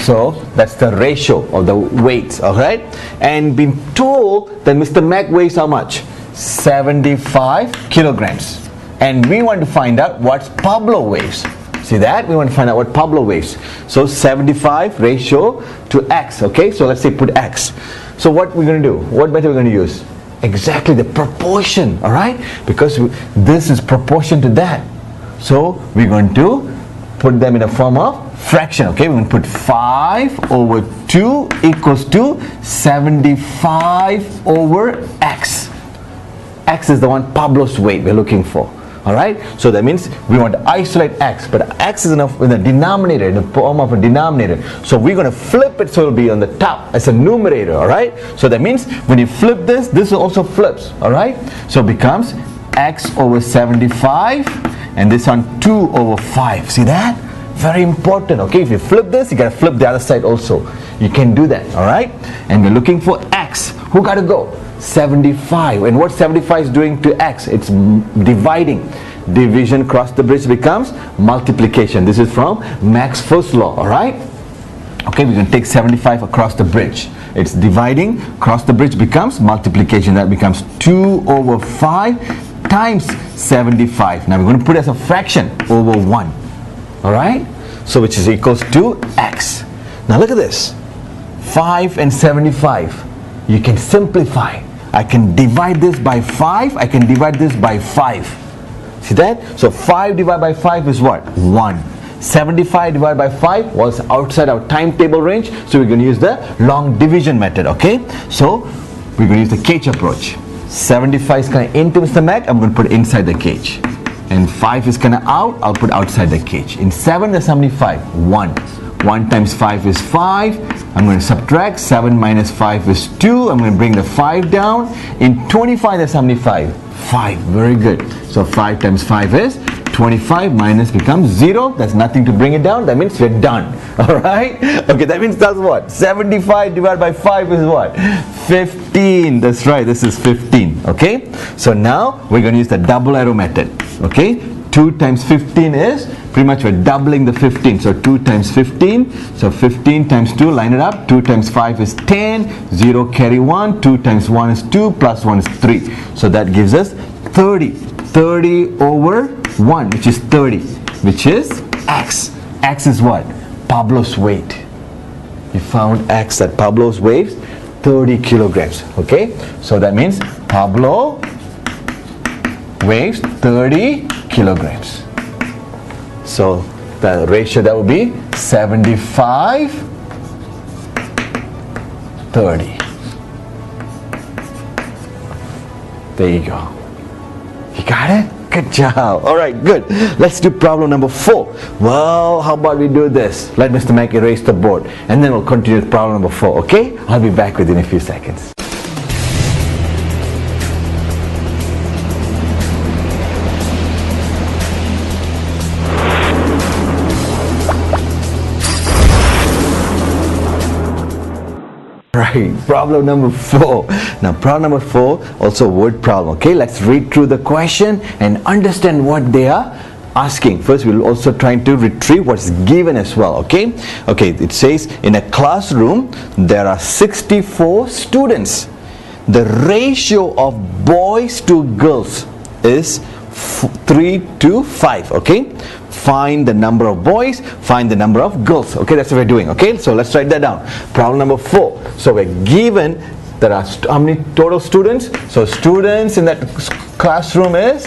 so that's the ratio of the weights. Alright, and been told that Mr. Mac weighs how much? 75 kilograms. And we want to find out what Pablo weighs. See that? We want to find out what Pablo weighs. So 75 ratio to x. Okay, so let's say put x. So what we're going to do? What method we're going to use? Exactly the proportion. Alright, because this is proportion to that. So we're going to put them in a form of fraction. Okay, we're going to put 5 over 2 equals to 75 over x. X is the one Pablo's weight we're looking for. Alright, so that means we want to isolate x, but x is in the denominator, in the form of a denominator. So we're going to flip it so it will be on the top as a numerator. Alright, so that means when you flip this, this also flips. Alright, so it becomes x over 75, and this on 2 over 5. See that? Very important. Okay, if you flip this, you got to flip the other side also. You can do that. Alright, and we're looking for x. Who got to go? 75. And what 75 is doing to x? It's dividing. Division cross the bridge becomes multiplication. This is from Mac's first law. Alright, okay, we're going to take 75 across the bridge. It's dividing, cross the bridge becomes multiplication. That becomes 2 over 5 times 75. Now we're going to put it as a fraction over 1. Alright, so which is equals to x. Now look at this, 5 and 75. You can simplify. I can divide this by 5. I can divide this by 5. See that? So 5 divided by 5 is what? 1. 75 divided by 5 was outside our timetable range. So we're going to use the long division method. Okay? So we're going to use the cage approach. 75 is kind of into Mr. Mac. I'm going to put it inside the cage. And 5 is kind of out. I'll put outside the cage. In 7 there's how many 5? 1. 1 times 5 is 5. I'm going to subtract. 7 minus 5 is 2. I'm going to bring the 5 down. In 25, there's how many 5? 5. Very good. So 5 times 5 is 25, minus becomes 0. There's nothing to bring it down. That means we're done. Alright? Okay, that means that's what? 75 divided by 5 is what? 15. That's right. This is 15. Okay? So now we're going to use the double arrow method. Okay? 2 times 15 is, pretty much we're doubling the 15. So 2 times 15. So 15 times 2, line it up. 2 times 5 is 10. 0 carry 1. 2 times 1 is 2. Plus 1 is 3. So that gives us 30. 30 over 1, which is 30, which is X. X is what? Pablo's weight. You found X at Pablo's weight, 30 kilograms. Okay? So that means Pablo weighs 30 kilograms. So the ratio that would be 75, 30. There you go. You got it? Good job. Alright, good. Let's do problem number 4. Well, how about we do this? Let Mr. Mac erase the board and then we'll continue with problem number 4, okay? I'll be back within a few seconds. Right, problem number 4. Now problem number 4, also word problem. Okay, let's read through the question and understand what they are asking. First, we'll also try to retrieve what's given as well. Okay, it says in a classroom there are 64 students. The ratio of boys to girls is 3 to 5. Okay, find the number of boys, find the number of girls. Okay, that's what we're doing. Okay, so let's write that down. Problem number 4. So we're given there are how many total students? So students in that classroom is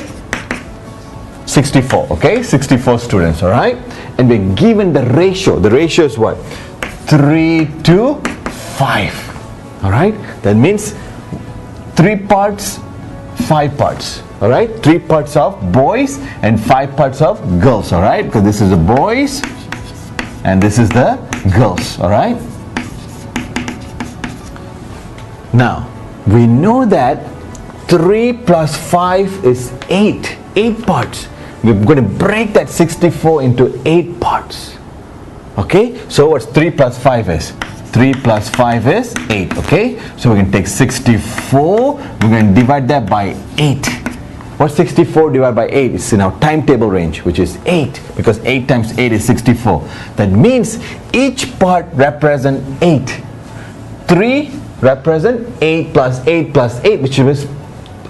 64. Okay, 64 students. All right, and we're given the ratio. The ratio is what? 3 to 5. All right, that means 3 parts, 5 parts. All right, 3 parts of boys and 5 parts of girls. All right, because this is the boys and this is the girls. All right, now we know that 3 plus 5 is 8 parts. We're going to break that 64 into 8 parts. Okay, so what's 3 plus 5 is? 3 plus 5 is 8. Okay, so we can take 64, we're going to divide that by 8. What's 64 divided by 8? It's in our timetable range, which is 8, because 8 times 8 is 64. That means each part represents 8. 3 represent 8 plus 8 plus 8, which is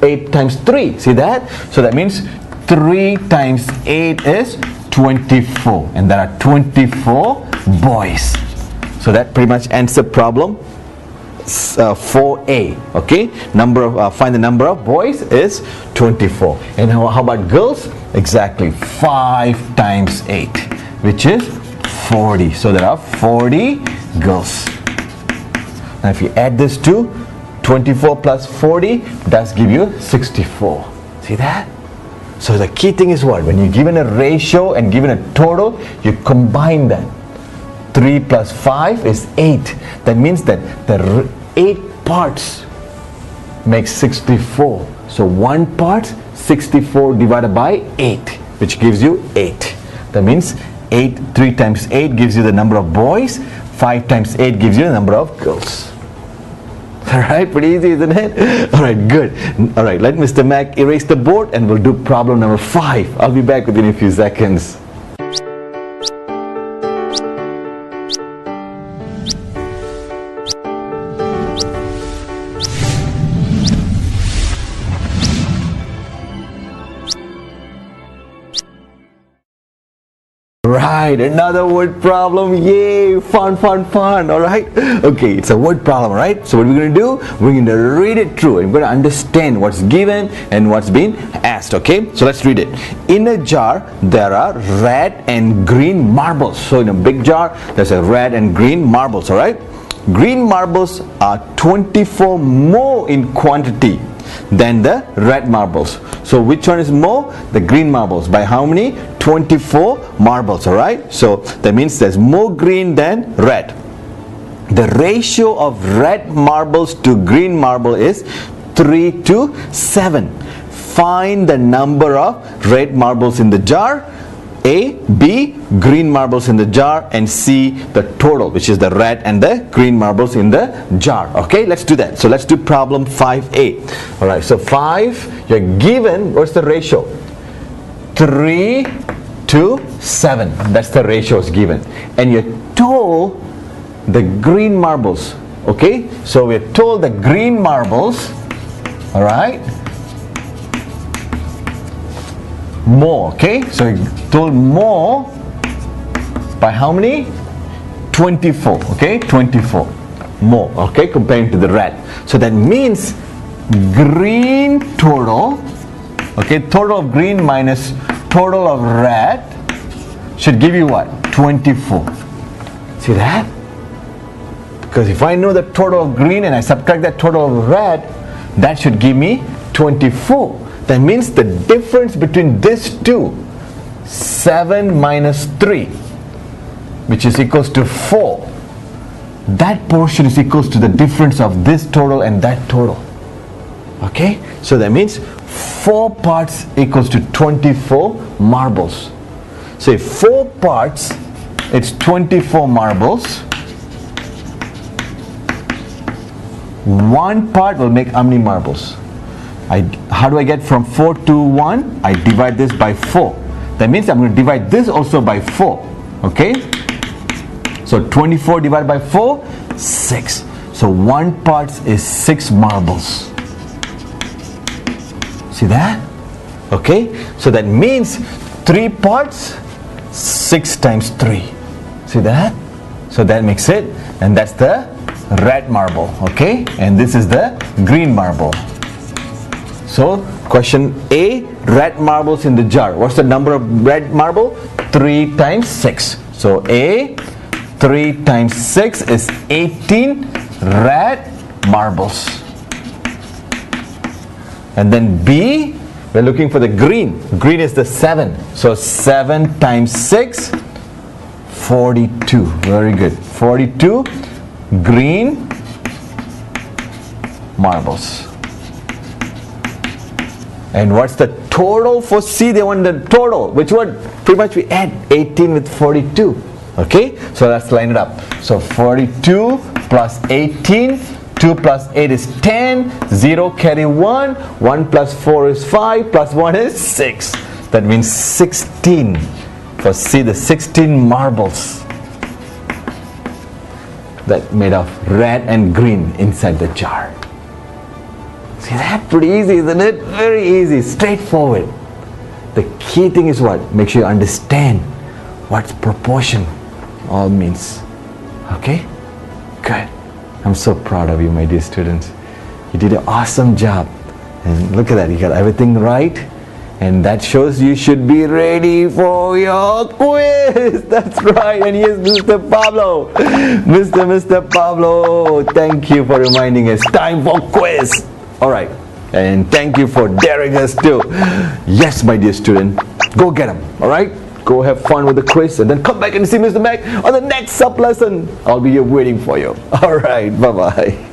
8 times 3. See that? So that means 3 times 8 is 24, and there are 24 boys. So that pretty much ends the problem 4a. Okay, find the number of boys is 24. And how about girls? Exactly 5 times 8, which is 40. So there are 40 girls. Now if you add this to 24 plus 40, does give you 64. See that? So the key thing is what? When you're given a ratio and given a total, you combine that. 3 plus 5 is 8. That means that the 8 parts makes 64. So 1 part, 64 divided by 8, which gives you 8. That means 3 times 8 gives you the number of boys. 5 times 8 gives you the number of girls. Alright, pretty easy, isn't it? Alright, good. Alright, let Mr. Mac erase the board and we'll do problem number 5. I'll be back within a few seconds. Right, another word problem. Yay, fun. Alright, okay, it's a word problem, right? So what we're going to do, we're going to read it through and we're going to understand what's given and what's been asked. Okay, so let's read it. In a jar there are red and green marbles. So in a big jar there's a red and green marbles. Alright, green marbles are 24 more in quantity than the red marbles. So which one is more? The green marbles. By how many? 24 marbles, alright? So that means there's more green than red. The ratio of red marbles to green marble is 3 to 7. Find the number of red marbles in the jar. A, B, green marbles in the jar, and C, the total, which is the red and the green marbles in the jar. Okay, let's do that. So let's do problem 5A. Alright, so 5, you're given, what's the ratio? 3 to 7. That's the ratio is given. And you're told the green marbles. Okay, so we're told the green marbles, alright, more. Okay, so we told more by how many? 24. Okay, 24 more. Okay, comparing to the red. So that means green total, okay, total of green minus total of red should give you what? 24. See that? Because if I know the total of green and I subtract that total of red, that should give me 24. That means the difference between these two, 7 minus 3, which is equals to 4, that portion is equals to the difference of this total and that total. Okay, so that means 4 parts equals to 24 marbles. So if 4 parts, it's 24 marbles. 1 part will make how many marbles? How do I get from 4 to 1? I divide this by 4. That means I'm going to divide this also by 4. Okay? So 24 divided by 4, 6. So 1 part is 6 marbles. See that? Okay? So that means 3 parts, 6 times 3. See that? So that makes it, and that's the red marble. Okay? And this is the green marble. So question A, red marbles in the jar. What's the number of red marble? 3 times 6. So A, 3 times 6 is 18 red marbles. And then B, we're looking for the green. Green is the 7. So 7 times 6, 42. Very good. 42 green marbles. And what's the total for C? They want the total. Which one? Pretty much we add 18 with 42. Okay? So let's line it up. So 42 plus 18. 2 plus 8 is 10. 0 carry 1. 1 plus 4 is 5. Plus 1 is 6. That means 16. For C, the 16 marbles that made of red and green inside the jar. See that? Pretty easy, isn't it? Very easy, straightforward. The key thing is what? Make sure you understand what proportion all means. Okay? Good. I'm so proud of you, my dear students. You did an awesome job. And look at that, you got everything right. And that shows you should be ready for your quiz. That's right. And here's Mr. Pablo. Mr. Pablo, thank you for reminding us. Time for quiz. All right. And thank you for daring us too. Yes, my dear student. Go get them. All right. Go have fun with the quiz and then come back and see Mr. Mac on the next sub lesson. I'll be here waiting for you. All right. Bye-bye.